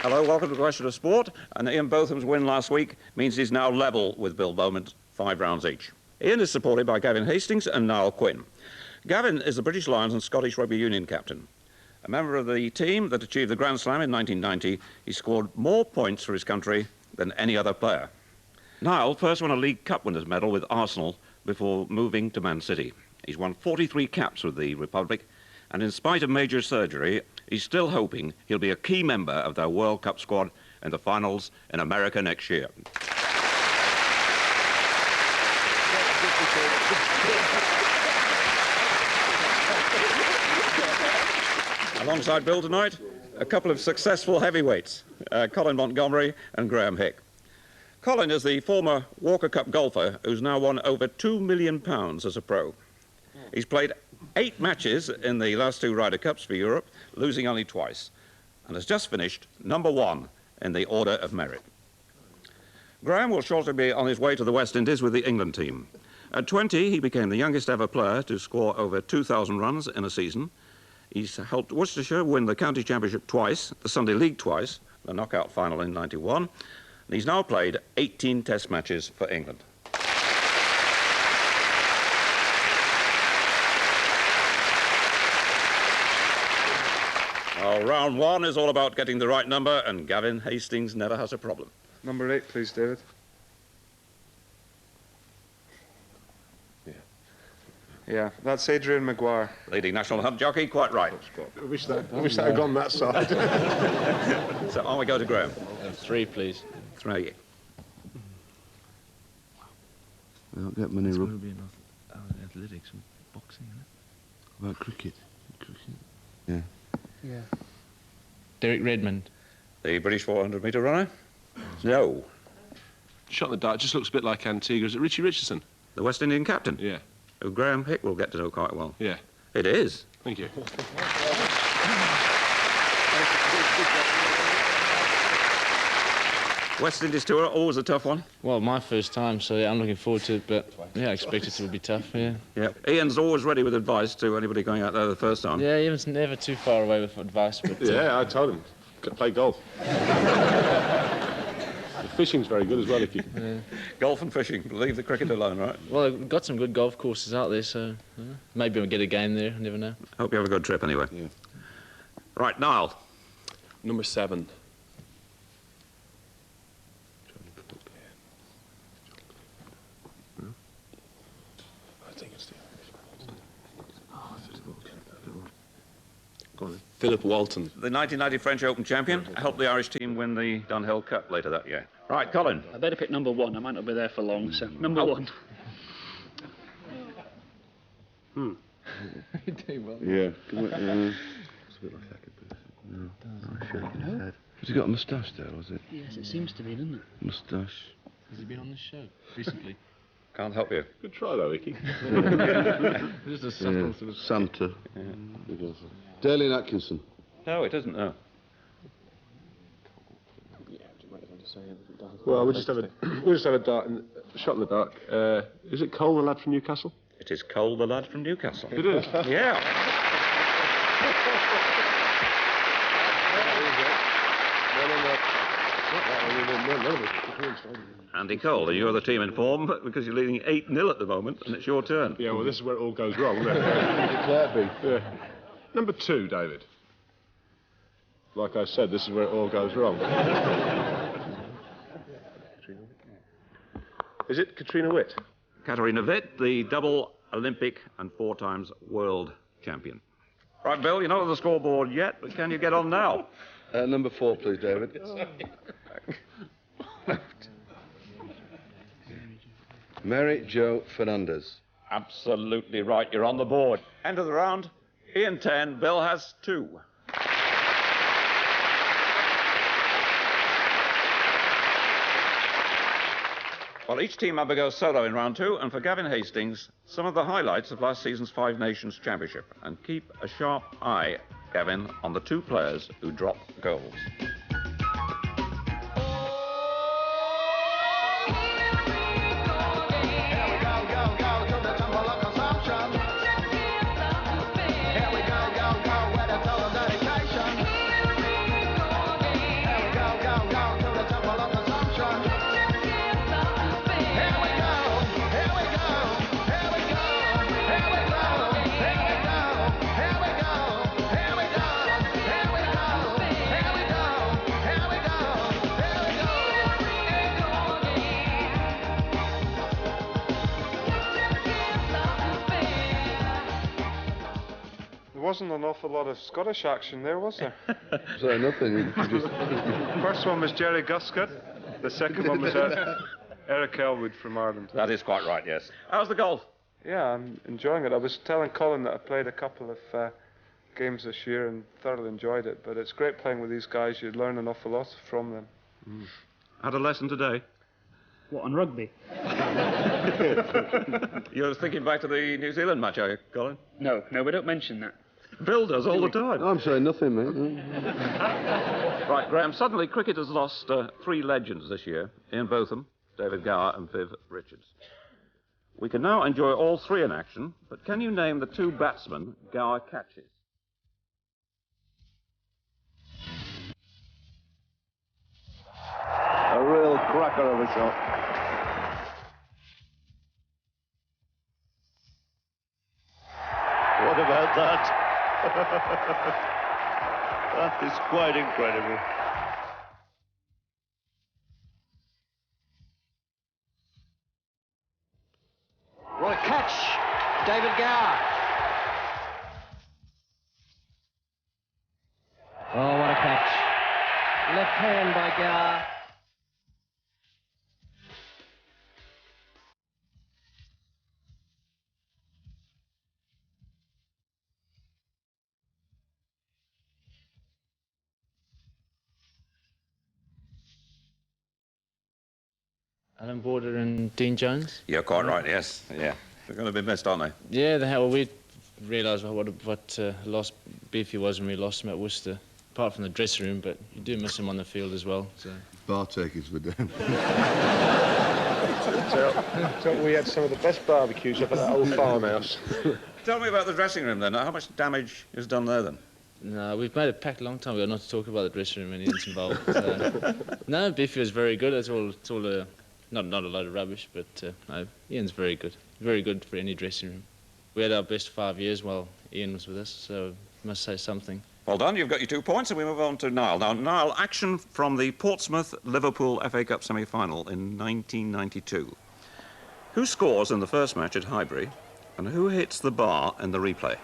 Hello, welcome to Question of Sport. And Ian Botham's win last week means he's now level with Bill Beaumont, 5 rounds each. Ian is supported by Gavin Hastings and Niall Quinn. Gavin is the British Lions and Scottish Rugby Union captain. A member of the team that achieved the Grand Slam in 1990, he scored more points for his country than any other player. Niall first won a League Cup winners' medal with Arsenal before moving to Man City. He's won 43 caps with the Republic, and in spite of major surgery, he's still hoping he'll be a key member of their World Cup squad in the finals in America next year. Alongside Bill tonight, a couple of successful heavyweights, Colin Montgomerie and Graeme Hick. Colin is the former Walker Cup golfer who's now won over £2 million as a pro. He's played 8 matches in the last 2 Ryder Cups for Europe, losing only twice, and has just finished #1 in the order of merit. Graeme will shortly be on his way to the West Indies with the England team. At 20, he became the youngest ever player to score over 2,000 runs in a season. He's helped Worcestershire win the county championship twice, the Sunday League twice, the knockout final in '91, and he's now played 18 test matches for England. Well, round 1 is all about getting the right number, and Gavin Hastings never has a problem. Number 8, please, David. Yeah, that's Adrian Maguire. Leading national hunt jockey, quite right. I wish that had gone that side. So on we go to Graeme. 3, please. 3. I don't get many It's going to be enough athletics and boxing, isn't it? about cricket. Yeah. Yeah. Derek Redmond. The British 400-metre runner? No. Shot in the dark, just looks a bit like Antigua. Is it Richie Richardson? The West Indian captain? Yeah. Who Graeme Hick will get to know quite well. Yeah. It is. Thank you. West Indies tour, always a tough one. Well, my first time, so yeah, I'm looking forward to it, but yeah, I expect it will be tough, yeah. Yeah. Ian's always ready with advice to anybody going out there the first time. Yeah, Ian's never too far away with advice, but... Yeah, I told him. Play golf. The fishing's very good as well, if you... Yeah. Golf and fishing, leave the cricket alone, right? Well, I've got some good golf courses out there, so maybe I'll get a game there, I never know. Hope you have a good trip anyway. Yeah. Right, Niall. Number 7. Go on. Philip Walton. The 1990 French Open champion, helped the Irish team win the Dunhill Cup later that year. Right, Colin. I better pick number 1. I might not be there for long, so number 1. You do well. Yeah. It's a bit like that. Has he got a moustache there, was it? Yes, it seems to be, doesn't it? Moustache. Has he been on this show recently? Can't help you. Good try, though, Hickey. Just a subtle sort of... Santa. Darlene Atkinson. No, it isn't, no. Well, we'll just have a dart shot in the dark. Is it Cole, the lad from Newcastle? It is Cole, the lad from Newcastle. It is. Yeah. Andy Cole, you're the team in form because you're leading 8-0 at the moment, and it's your turn. Yeah, well, this is where it all goes wrong, isn't it? Yeah. Number 2, David. Like I said, this is where it all goes wrong. Is it Katrina Witt? Katarina Witt, the double Olympic and 4 times world champion. Right, Bill, you're not on the scoreboard yet, but can you get on now? Number 4, please, David. Mary Jo Fernandez. Absolutely right, you're on the board. End of the round, Ian 10, Bill has 2. Well, each team member goes solo in round 2, and for Gavin Hastings, some of the highlights of last season's 5 Nations Championship. And keep a sharp eye, Gavin, on the 2 players who drop goals. wasn't an awful lot of Scottish action there, was there? So nothing. You just... First one was Jerry Guscott. The second one was Eric Elwood from Ireland. That is quite right, yes. How's the golf? Yeah, I'm enjoying it. I was telling Colin that I played a couple of games this year and thoroughly enjoyed it. But it's great playing with these guys. You learn an awful lot from them. Had a lesson today? What, on rugby? You're thinking back to the New Zealand match, are you, Colin? No, we don't mention that. Bill does all the time. I'm saying nothing, mate. Right, Graeme, suddenly cricket has lost 3 legends this year. Ian Botham, David Gower and Viv Richards. We can now enjoy all 3 in action, but can you name the 2 batsmen Gower catches? A real cracker of a shot. What about that? That is quite incredible. What a catch, David Gower. Oh, what a catch. Left hand by Gower. Alan Border and Dean Jones. You're quite right, yes. Yeah. They're going to be missed, aren't they? Yeah, well, we realised what lost Beefy was when we lost him at Worcester, apart from the dressing room, but you do miss him on the field as well. So. Bar takers were down. So we had some of the best barbecues up at that old farmhouse. Tell me about the dressing room then. How much damage is done there then? No, we've made a pact a long time ago not to talk about the dressing room and anything involved. So. No, Beefy was very good. It's all not a load of rubbish, but no, Ian's very good. Very good for any dressing room. We had our best 5 years while Ian was with us, so must say something. Well done, you've got your 2 points, and we move on to Niall. Now, Niall, action from the Portsmouth-Liverpool FA Cup semi-final in 1992. Who scores in the first match at Highbury, and who hits the bar in the replay?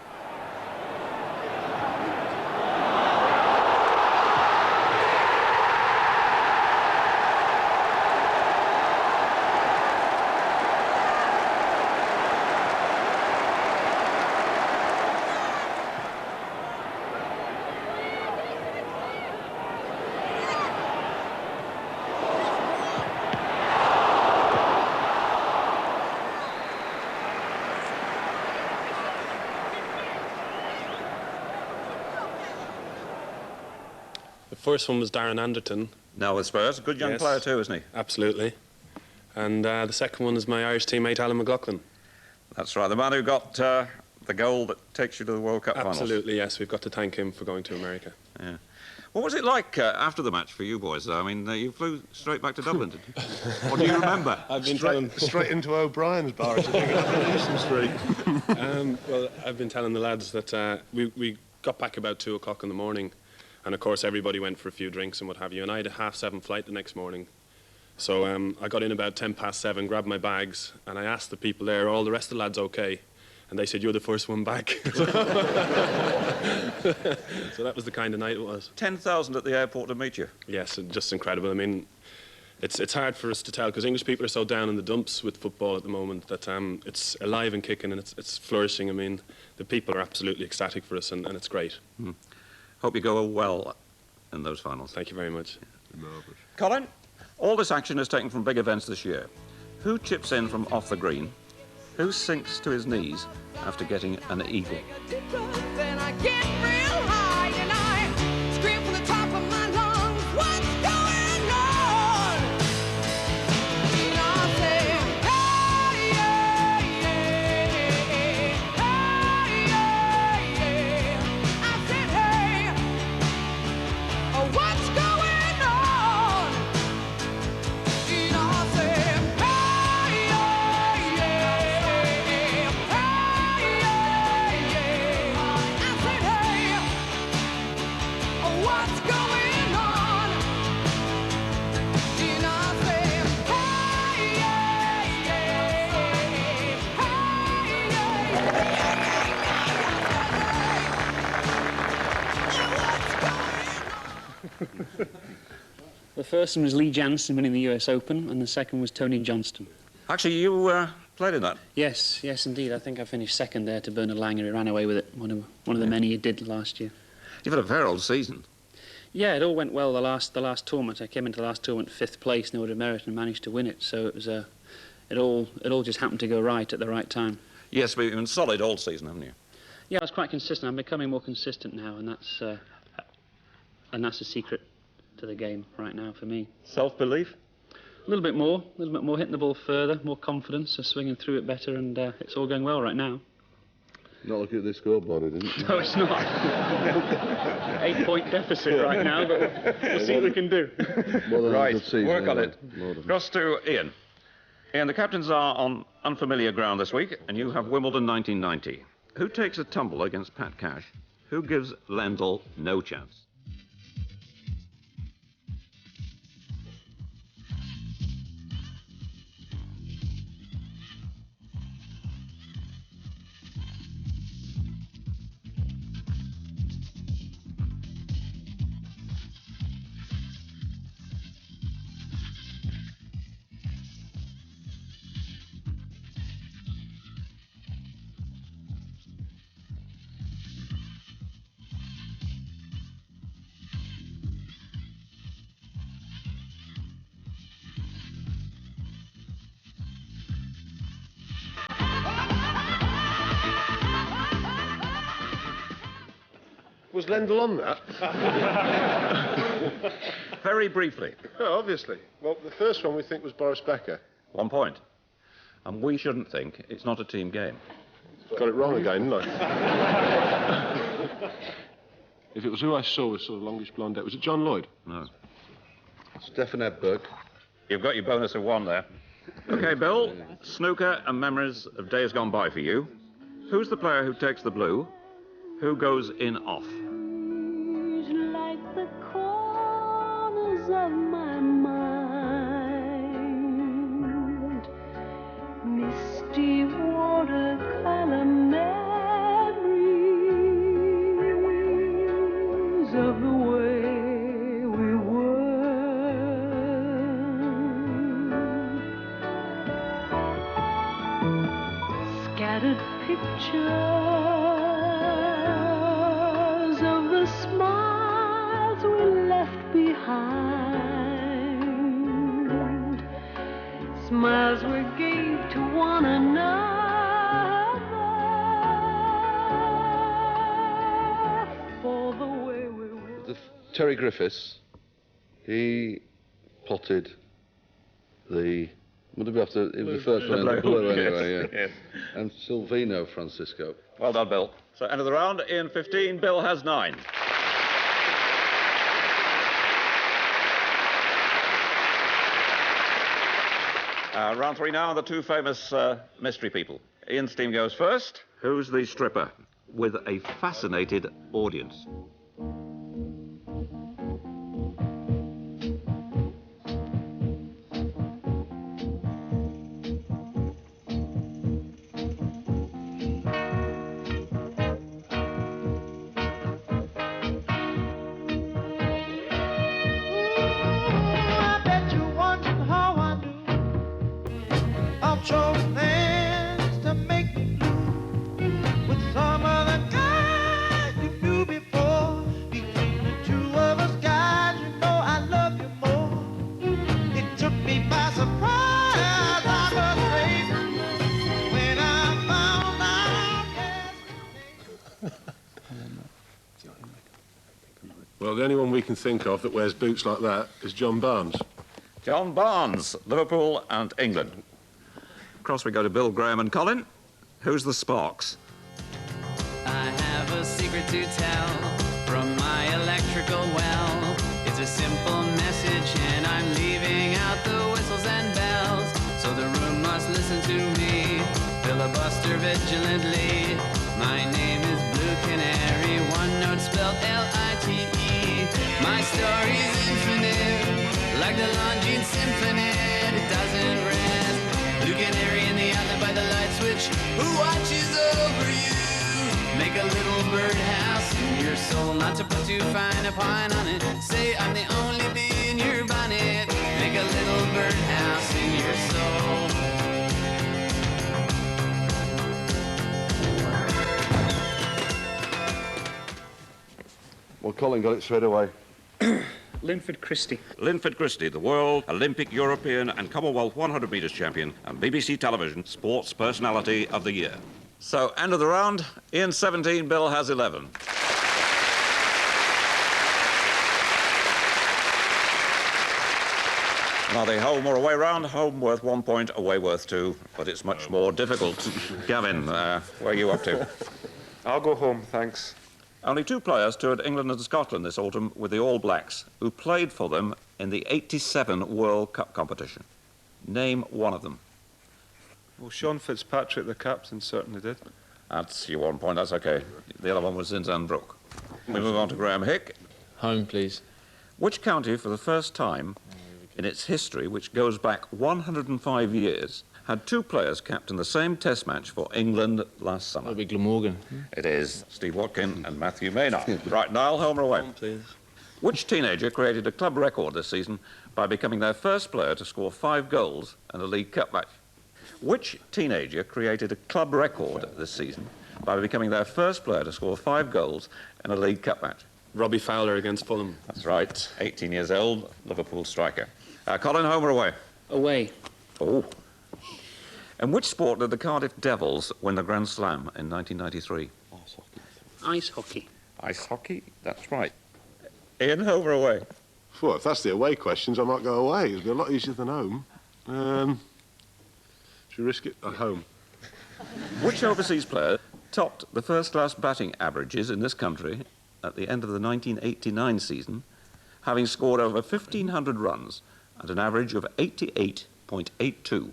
The first one was Darren Anderton. Now with Spurs, a good young player too, isn't he? Absolutely. And the second one is my Irish teammate Alan McLaughlin. That's right, the man who got the goal that takes you to the World Cup finals. Absolutely, yes. We've got to thank him for going to America. Yeah. What was it like after the match for you boys? I mean, you flew straight back to Dublin, did you? What do you remember? I've been straight into O'Brien's bar at Euston Street. Well, I've been telling the lads that we got back about 2 o'clock in the morning, and of course everybody went for a few drinks and what have you, and I had a 7:30 flight the next morning. So I got in about 7:10, grabbed my bags, and I asked the people there, are all the rest of the lads okay? And they said, you're the first one back. So that was the kind of night it was. 10,000 at the airport to meet you? Yes, just incredible. I mean, it's hard for us to tell because English people are so down in the dumps with football at the moment that it's alive and kicking and it's flourishing. I mean, the people are absolutely ecstatic for us and it's great. Hope you go well in those finals. Thank you very much. Marvellous. Colin, all this action is taken from big events this year. Who chips in from off the green? Who sinks to his knees after getting an eagle? The first one was Lee Jansen winning the US Open, and the second was Tony Johnston. Actually, you played in that. Yes, indeed. I think I finished second there to Bernard Langer. He ran away with it, one of the many he did last year. You've had a very old season. Yeah, it all went well the last tournament. I came into the last tournament 5th place in order of merit and managed to win it. So it was it all just happened to go right at the right time. Yes, but you've been solid all season, haven't you? Yeah, I was quite consistent. I'm becoming more consistent now, and that's the secret to the game right now for me. Self-belief? A little bit more, hitting the ball further, more confidence, swinging through it better, and it's all going well right now. Not looking at the scoreboard, didn't you? No, it's not. 8-point deficit right now, but we'll see what we can do. Right, work on it. Across to Ian. Ian, the captains are on unfamiliar ground this week, and you have Wimbledon 1990. Who takes a tumble against Pat Cash? Who gives Lendl no chance? Was Lendl on that? Very briefly. Oh, obviously. Well, the first one we think was Boris Becker. 1 point. And we shouldn't think it's not a team game. Got it wrong again, didn't I? If it was who I saw with sort of longish blonde hair, was it John Lloyd? No. Stefan Edberg. You've got your bonus of 1 there. OK, Bill, snooker and memories of days gone by for you. Who's the player who takes the blue? Who goes in off? Like the corners of my mind, misty watercolor memories of the way we were. Scattered pictures of the smiles we left behind, smiles we gave to one another for the way we were. Terry Griffiths, he potted the... Would it be after... It was the first one in the blue anyway, yeah. Yes. And Silvino Francisco. Well done, Bill. So, end of the round, Ian 15, Bill has 9. Round 3 now, the 2 famous mystery people. Ian's team goes first. Who's the stripper with a fascinated audience? Well, the only one we can think of that wears boots like that is John Barnes. John Barnes, Liverpool and England. Across we go to Bill, Graeme and Colin. Who's the Sparks? I have a secret to tell from my electrical well. It's a simple message and I'm leaving out the whistles and bells. So the room must listen to me, filibuster vigilantly. My name is Blue Canary, one note spelled L-I-T-E. My story's infinite, like the Longines Symphony. It doesn't rest. Blue Canary in the island by the light switch, who watches over you. Make a little birdhouse in your soul, not to put too fine a pine on it. Say I'm the only bee in your bonnet. a little birdhouse in your soul. Well, Colin got it straight away. Linford Christie. Linford Christie, the World, Olympic, European and Commonwealth 100 metres champion and BBC Television Sports Personality of the Year. So, end of the round. Ian 17, Bill has 11. Now the home or away round, home worth 1 point, away worth 2, but it's much more difficult. Gavin, where are you up to? I'll go home, thanks. Only 2 players toured England and Scotland this autumn with the All Blacks, who played for them in the '87 World Cup competition. Name one of them. Well, Sean Fitzpatrick, the captain, certainly did. That's your 1 point, that's okay. The other one was Zinzan Brook. We move on to Graeme Hick. Home, please. Which county, for the first time in its history, which goes back 105 years, had 2 players captain the same test match for England last summer? That'll be Glamorgan. It is Steve Watkin and Matthew Maynard. Right, Niall, home or away? Home, please. Which teenager created a club record this season by becoming their first player to score 5 goals in a League Cup match? Which teenager created a club record this season by becoming their first player to score 5 goals in a League Cup match? Robbie Fowler against Fulham. That's right, 18 years old, Liverpool striker. Colin, home or away? Away. Oh. In which sport did the Cardiff Devils win the Grand Slam in 1993? Ice hockey. Ice hockey? That's right. Ian, home or away? Well, if that's the away questions, I might go away. It'd be a lot easier than home. Should we risk it? At home. Which overseas player topped the first-class batting averages in this country at the end of the 1989 season, having scored over 1,500 runs at an average of 88.82?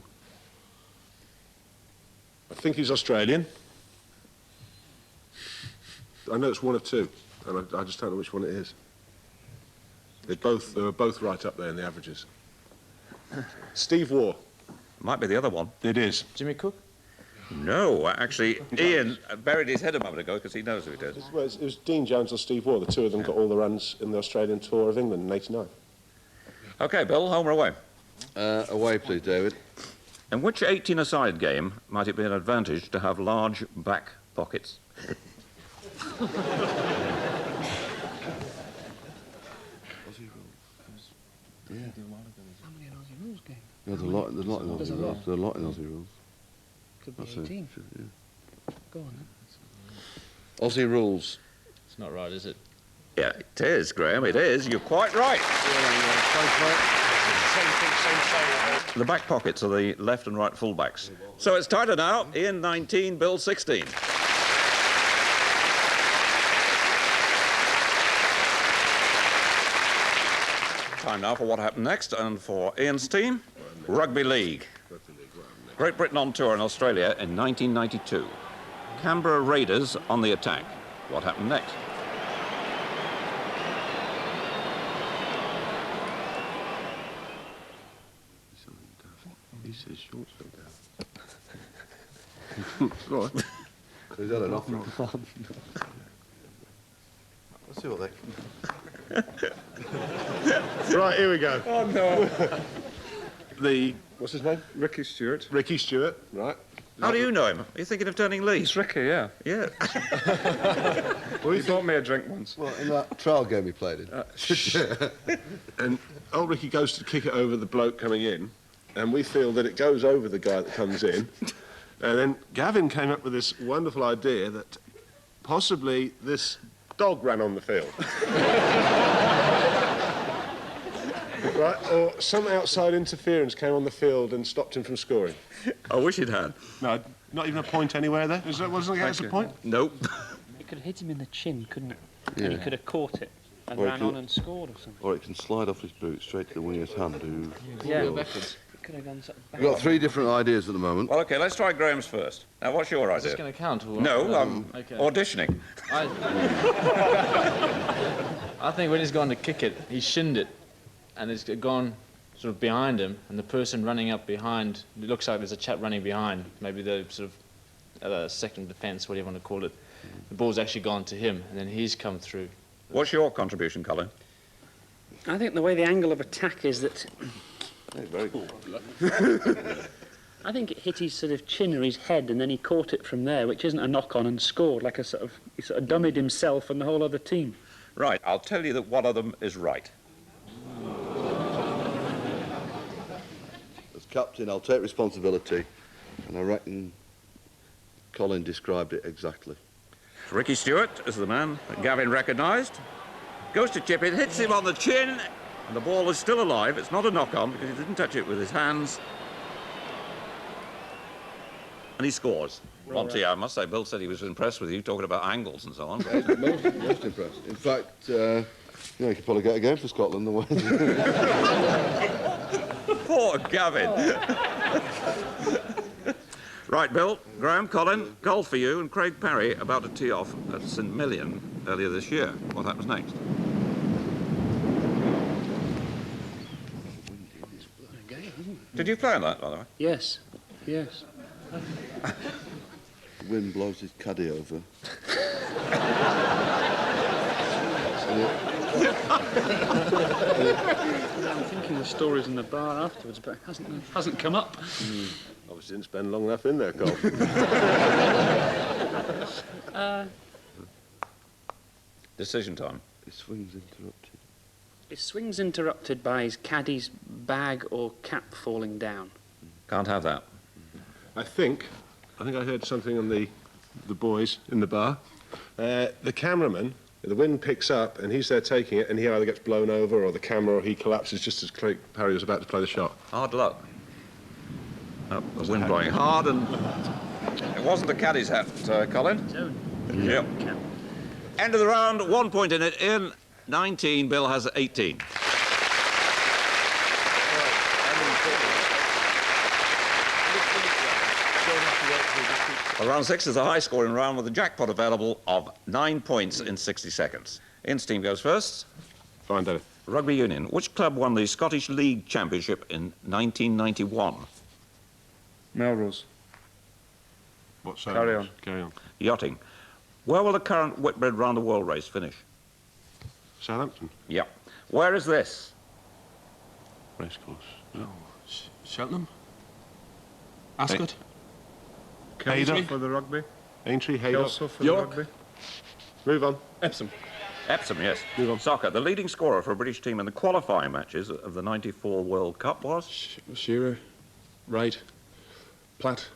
I think he's Australian. I know it's one of 2, and I just don't know which one it is. They were both right up there in the averages. Steve Waugh. Might be the other one. It is. Jimmy Cook? No, actually, Ian buried his head a moment ago because he knows who it is. Well, it was Dean Jones or Steve Waugh. The 2 of them got all the runs in the Australian tour of England in '89. OK, Bill, home or away? Away, please, David. In which 18-a-side game might it be an advantage to have large back pockets? There's a lot in Aussie rules. There's a lot in Aussie rules. Could be 18. Yeah. Go on then. Aussie rules. It's not right, is it? Yeah, it is, Graeme, it is. You're quite right. The back pockets are the left and right fullbacks. So it's tighter now. Ian 19, Bill 16. Time now for what happened next, and for Ian's team, Rugby League. Great Britain on tour in Australia in 1992. Canberra Raiders on the attack. What happened next? He says shorts fell down. Go on. Is that enough? Let's see what they... Right, here we go. Oh, no. What's his name? Ricky Stewart. Ricky Stewart, right. How do you know him? Are you thinking of turning Lee? It's Ricky, yeah. Yeah. Well, he bought me a drink once. Well, in that trial game he played in. And old Ricky goes to kick it over the bloke coming in, and we feel that it goes over the guy that comes in. And then Gavin came up with this wonderful idea that possibly this dog ran on the field. Right, or some outside interference came on the field and stopped him from scoring. I wish it had. No, not even a point anywhere there. Wasn't it a point? Nope. It could have hit him in the chin, couldn't it? Yeah. And he could have caught it and Or it ran could- on and scored or something. Or it can slide off his boot straight to the winger's hand. Who Yeah. Go backwards. It could have gone sort of back. We've got 3 different ideas at the moment. Well, OK, let's try Graham's first. Now, what's your Is this idea? going to count? Or No, I'm Okay. auditioning. I think when he's gone to kick it, he shinned it, and it's gone sort of behind him, and the person running up behind, it looks like there's a chap running behind, maybe the sort of second defence, whatever you want to call it. The ball's actually gone to him, and then he's come through. What's your contribution, Colin? I think the way the angle of attack is that Hey, very good. I think it hit his sort of chin or his head, and then he caught it from there, which isn't a knock-on, and scored like he sort of dummied himself and the whole other team. Right, I'll tell you that one of them is right. As captain, I'll take responsibility, and I reckon Colin described it exactly. Ricky Stewart is the man that Gavin recognised. Goes to chip it, hits him on the chin, and the ball is still alive. It's not a knock-on because he didn't touch it with his hands. And he scores. Monty, I must say, Bill said he was impressed with you talking about angles and so on. Most impressed. In fact, you could probably get a game for Scotland the way. Poor Gavin. Right, Bill, Graeme, Colin, golf for you, and Craig Parry about to tee off at St Million earlier this year. What happens next? Did you play on that, by the way? Yes, yes. The wind blows his caddy over. I'm thinking of stories in the bar afterwards, but it hasn't come up. Obviously didn't spend long enough in there, Cole. Decision time. His swing's interrupted. His swing's interrupted by his caddy's bag or cap falling down. Can't have that. I think I heard something on the boys in the bar. The cameraman, the wind picks up and he's there taking it, and he either gets blown over or the camera, or he collapses just as Craig Parry was about to play the shot. Hard luck. Oh, the wind blowing hard, and it wasn't the caddy's hat, Colin. His own. Yep. Cap. End of the round, 1 point in it. In 19, Bill has 18. Well, round 6 is a high-scoring round with a jackpot available of 9 points in 60 seconds. Ian's team goes first. Fine, David. Rugby Union. Which club won the Scottish League Championship in 1991? Melrose. What's Carry on. Carry on. Yachting. Where will the current Whitbread Round the World race finish? Southampton. Yep. Where is this? Racecourse. Cheltenham? Ascot? Aintree for the rugby. Aintree, Haydock. Also for York. the rugby. Move on. Epsom. Epsom, yes. Move on. Soccer. The leading scorer for a British team in the qualifying matches of the 94 World Cup was? Shearer. Wright. Platt.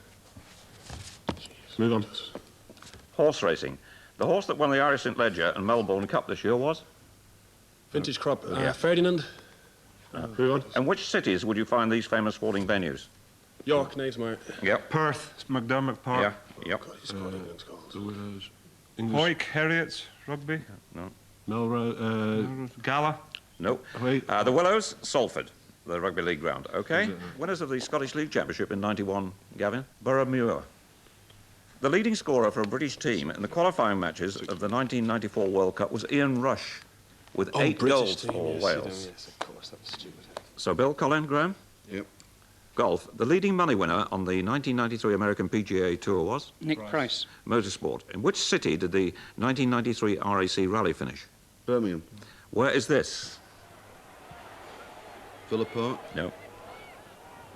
Move on. Horse racing. The horse that won the Irish St Leger and Melbourne Cup this year was? Vintage crop. Yeah. Ferdinand. Move on. And which cities would you find these famous sporting venues? York. Knavesmire. Yep. Perth, McDermott Park. Yeah. Yep. The Willows. Hoyk, Heriots, rugby. No. Melrose. Gala. No. Wait. The Willows, Salford, the rugby league ground. Okay. Winners of the Scottish League Championship in 91, Gavin? Boroughmuir. The leading scorer for a British team in the qualifying matches of the 1994 World Cup was Ian Rush, with 8 goals for Wales. Yes, of course. That was stupid. So, Bill, Colin, Graeme? Yep. Golf. The leading money winner on the 1993 American PGA Tour was? Nick Price. Motorsport. In which city did the 1993 RAC Rally finish? Birmingham. Where is this? Villa Park. No.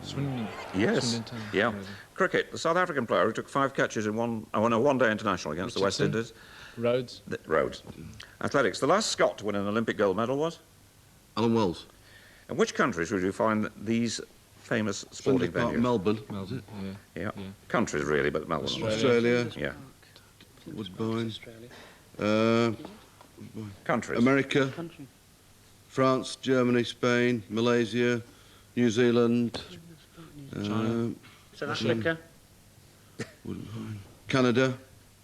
Swindon. Yes. Swindon Town. Yeah. Cricket. The South African player who took 5 catches in one-day international against the West Richardson. Indies. Rhodes. Rhodes. Athletics. The last Scot to win an Olympic gold medal was? Alan Wells. In which countries would you find these famous sporting Park, venues? Melbourne. Melbourne. Yeah. Yeah. Countries, really, but Melbourne. Australia. Yeah. Woodbine. Countries. America. France, Germany, Spain, Malaysia, New Zealand. South Africa. Canada.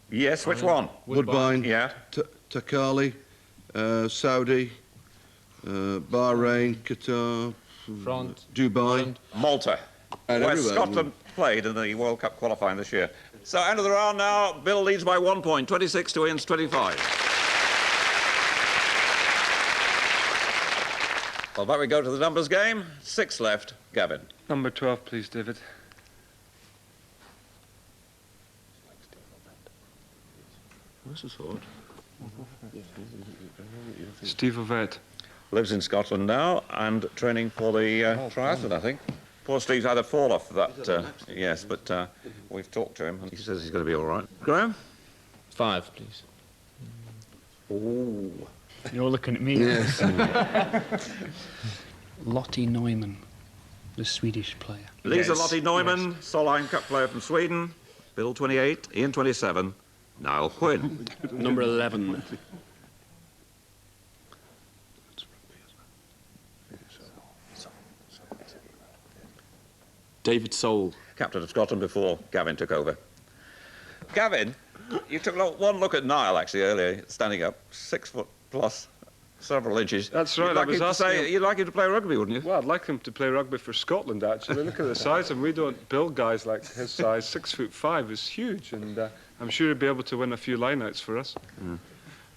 Yes, which one? Woodbine. Yeah. Takali. Saudi. Bahrain. Qatar. France. Dubai. Malta. And Where everywhere. Scotland played in the World Cup qualifying this year. So, end of the round now. Bill leads by 1 point, 26 to Ian's 25. Well, back we go to the numbers game. 6 left. Gavin. Number 12, please, David. This is hard. Steve Ovett. lives in Scotland now and training for the triathlon, I think. Poor Steve's had a fall off that, yes, but we've talked to him and he says he's going to be all right. Graeme? 5, please. Ooh. You're looking at me. Yes. Lottie Neumann, the Swedish player. Lisa Lottie Neumann, Solheim Cup player from Sweden. Bill 28, Ian 27, Niall Quinn. Number 11. David Soul. Captain of Scotland before Gavin took over. Gavin, you took one look at Niall actually earlier, standing up, 6 foot plus, several inches. That's right. You'd like him to play rugby, wouldn't you? Well, I'd like him to play rugby for Scotland, actually. Look at the size of him. We don't build guys like his size. 6'5" is huge, and I'm sure he'd be able to win a few lineouts for us. Mm.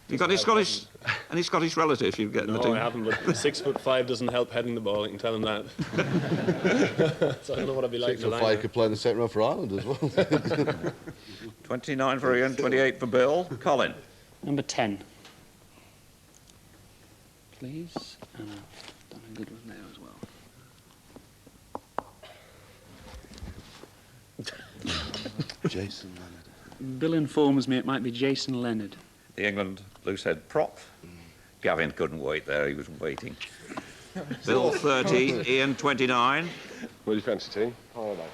You got any Scottish relatives you get in the team? No, I haven't, but 6'5" doesn't help heading the ball, I can tell him that. So I don't know what I'd be like. 6'5" could play in the second row for Ireland as well. 29 for Ian, 28 for Bill. Colin? Number 10. Please. And I've done a good one there as well. Jason Leonard. Bill informs me it might be Jason Leonard. The England loosehead prop. Gavin couldn't wait there, he was waiting. Bill 30, Ian 29. What do you fancy, team? Holiday.